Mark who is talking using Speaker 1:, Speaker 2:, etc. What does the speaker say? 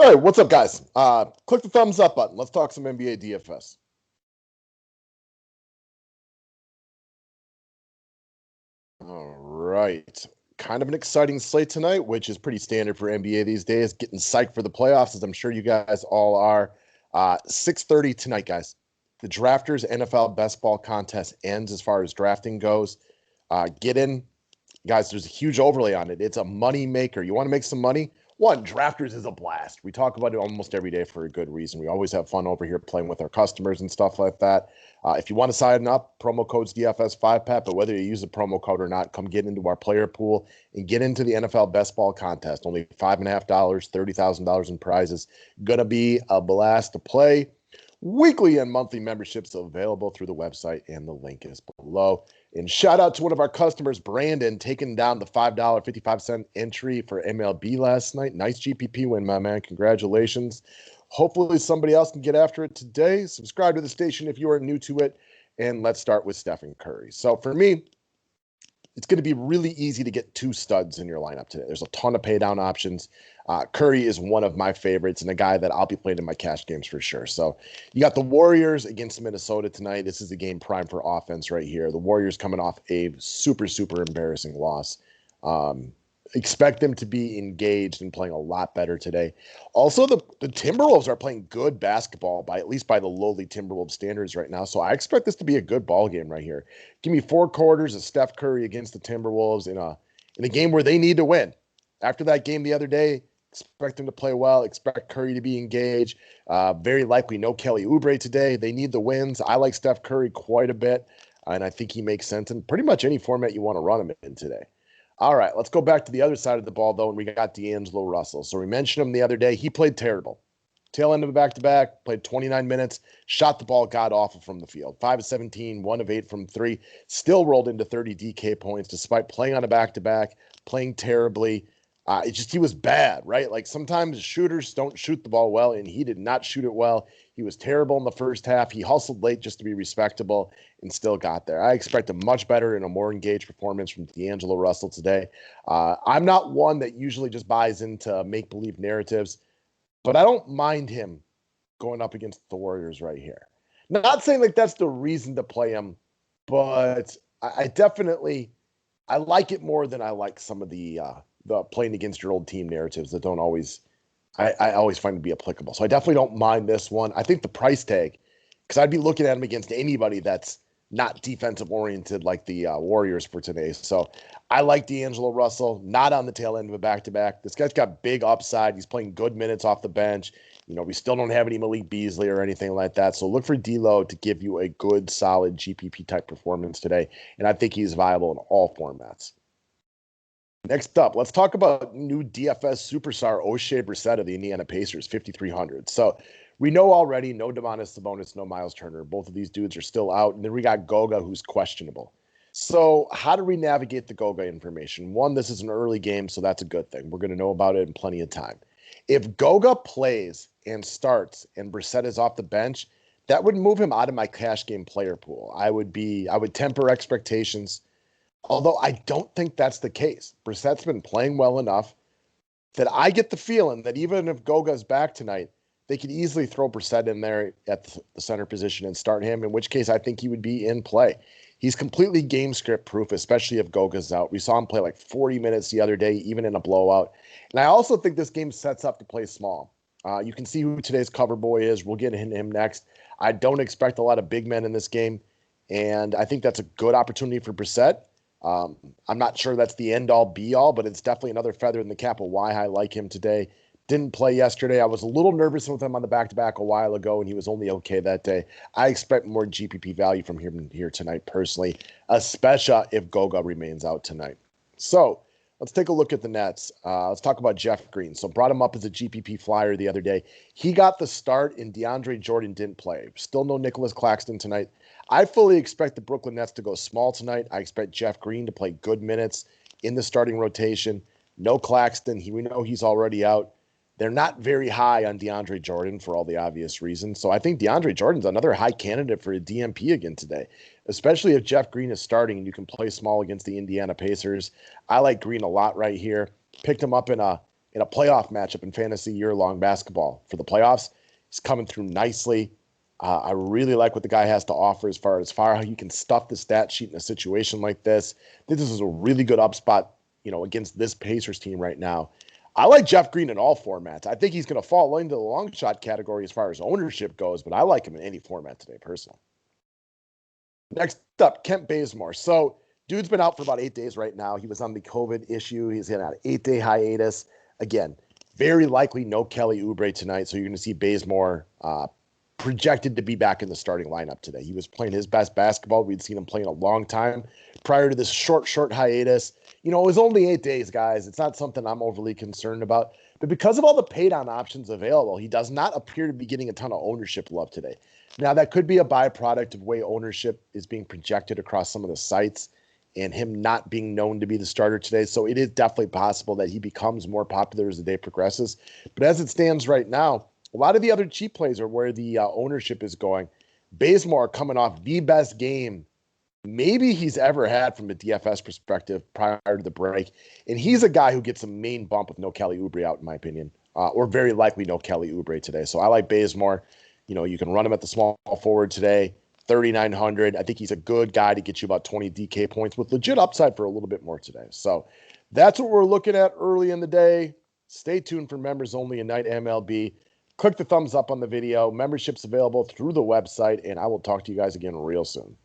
Speaker 1: All right, what's up, guys? Click the thumbs up button. Let's talk some NBA DFS. All right. Kind of an exciting slate tonight, which is pretty standard for NBA these days. Getting psyched for the playoffs, as I'm sure you guys all are. 6:30 tonight, guys. The Drafters NFL Best Ball Contest ends as far as drafting goes. Get in. Guys, there's a huge overlay on it. It's a money maker. You want to make some money? One, Drafters is a blast. We talk about it almost every day for a good reason. We always have fun over here playing with our customers and stuff like that. If you want to sign up, promo code's DFS5PAT, but whether you use the promo code or not, come get into our player pool and get into the NFL Best Ball Contest. Only $5.50, $30,000 in prizes. Gonna be a blast to play. Weekly and monthly memberships available through the website, and the link is below. And shout out to one of our customers, Brandon, taking down the $5.55 entry for MLB last night. Nice GPP win, my man. Congratulations. Hopefully somebody else can get after it today. Subscribe to the station if you are new to it. And let's start with Stephen Curry. So for me, it's going to be really easy to get two studs in your lineup today. There's a ton of pay down options. Curry is one of my favorites and a guy that I'll be playing in my cash games for sure. So you got the Warriors against Minnesota tonight. This is a game prime for offense right here. The Warriors coming off a super embarrassing loss. Expect them to be engaged and playing a lot better today. Also, the Timberwolves are playing good basketball, at least by the lowly Timberwolves standards right now. So I expect this to be a good ball game right here. Give me 4 quarters of Steph Curry against the Timberwolves in a game where they need to win. After that game the other day, expect them to play well. Expect Curry to be engaged. Very likely no Kelly Oubre today. They need the wins. I like Steph Curry quite a bit, and I think he makes sense in pretty much any format you want to run him in today. All right, let's go back to the other side of the ball, though, and we got D'Angelo Russell. So we mentioned him the other day. He played terrible. Tail end of a back-to-back, played 29 minutes, shot the ball god-awful from the field. 5 of 17, 1 of 8 from 3, still rolled into 30 DK points despite playing on a back-to-back, playing terribly. He was bad, right? Like sometimes shooters don't shoot the ball well, and he did not shoot it well. He was terrible in the first half. He hustled late just to be respectable and still got there. I expect a much better and a more engaged performance from D'Angelo Russell today. I'm not one that usually just buys into make-believe narratives, but I don't mind him going up against the Warriors right here. Not saying like that's the reason to play him, but I definitely like it more than I like some of the playing against your old team narratives that don't always I always find to be applicable. So I definitely don't mind this one. I think the price tag, because I'd be looking at him against anybody that's not defensive oriented like the Warriors for today. So I like D'Angelo Russell, not on the tail end of a back-to-back. This guy's got big upside. He's playing good minutes off the bench. You know, we still don't have any Malik Beasley or anything like that. So look for D'Lo to give you a good, solid GPP type performance today. And I think he's viable in all formats. Next up, let's talk about new DFS superstar Oshae Brissett of the Indiana Pacers, 5,300. So we know already no Domantas Sabonis, no Miles Turner. Both of these dudes are still out. And then we got Goga, who's questionable. So how do we navigate the Goga information? One, this is an early game, so that's a good thing. We're going to know about it in plenty of time. If Goga plays and starts and Brissett is off the bench, that would move him out of my cash game player pool. I would temper expectations. Although I don't think that's the case. Brissett's been playing well enough that I get the feeling that even if Goga's back tonight, they could easily throw Brissett in there at the center position and start him, in which case I think he would be in play. He's completely game script proof, especially if Goga's out. We saw him play like 40 minutes the other day, even in a blowout. And I also think this game sets up to play small. You can see who today's cover boy is. We'll get into him next. I don't expect a lot of big men in this game, and I think that's a good opportunity for Brissett. I'm not sure that's the end-all, be-all, but it's definitely another feather in the cap of why I like him today. Didn't play yesterday. I was a little nervous with him on the back-to-back a while ago, and he was only okay that day. I expect more GPP value from him here tonight, personally, especially if Goga remains out tonight. So let's take a look at the Nets. Let's talk about Jeff Green. So brought him up as a GPP flyer the other day. He got the start, and DeAndre Jordan didn't play. Still no Nicholas Claxton tonight. I fully expect the Brooklyn Nets to go small tonight. I expect Jeff Green to play good minutes in the starting rotation. No Claxton. We know he's already out. They're not very high on DeAndre Jordan for all the obvious reasons. So I think DeAndre Jordan's another high candidate for a DMP again today, especially if Jeff Green is starting and you can play small against the Indiana Pacers. I like Green a lot right here. Picked him up in a in a playoff matchup in fantasy year-long basketball for the playoffs. He's coming through nicely. I really like what the guy has to offer as far how he can stuff the stat sheet in a situation like this. I think this is a really good up spot, against this Pacers team right now. I like Jeff Green in all formats. I think he's going to fall into the long shot category as far as ownership goes, but I like him in any format today, personally. Next up, Kent Bazemore. So, dude's been out for about 8 days right now. He was on the COVID issue. He's in an 8-day hiatus. Again, very likely no Kelly Oubre tonight, so you're going to see Bazemore projected to be back in the starting lineup today. He was playing his best basketball we'd seen him play in a long time prior to this short hiatus. It was only 8 days, guys. It's not something I'm overly concerned about. But because of all the paid-on options available, he does not appear to be getting a ton of ownership love today. Now, that could be a byproduct of way ownership is being projected across some of the sites and him not being known to be the starter today. So it is definitely possible that he becomes more popular as the day progresses. But as it stands right now, a lot of the other cheap plays are where the ownership is going. Bazemore coming off the best game maybe he's ever had from a DFS perspective prior to the break. And he's a guy who gets a main bump with no Kelly Oubre out, in my opinion, or very likely no Kelly Oubre today. So I like Bazemore. You can run him at the small forward today, 3,900. I think he's a good guy to get you about 20 DK points with legit upside for a little bit more today. So that's what we're looking at early in the day. Stay tuned for members only in Night MLB. Click the thumbs up on the video. Membership's available through the website, and I will talk to you guys again real soon.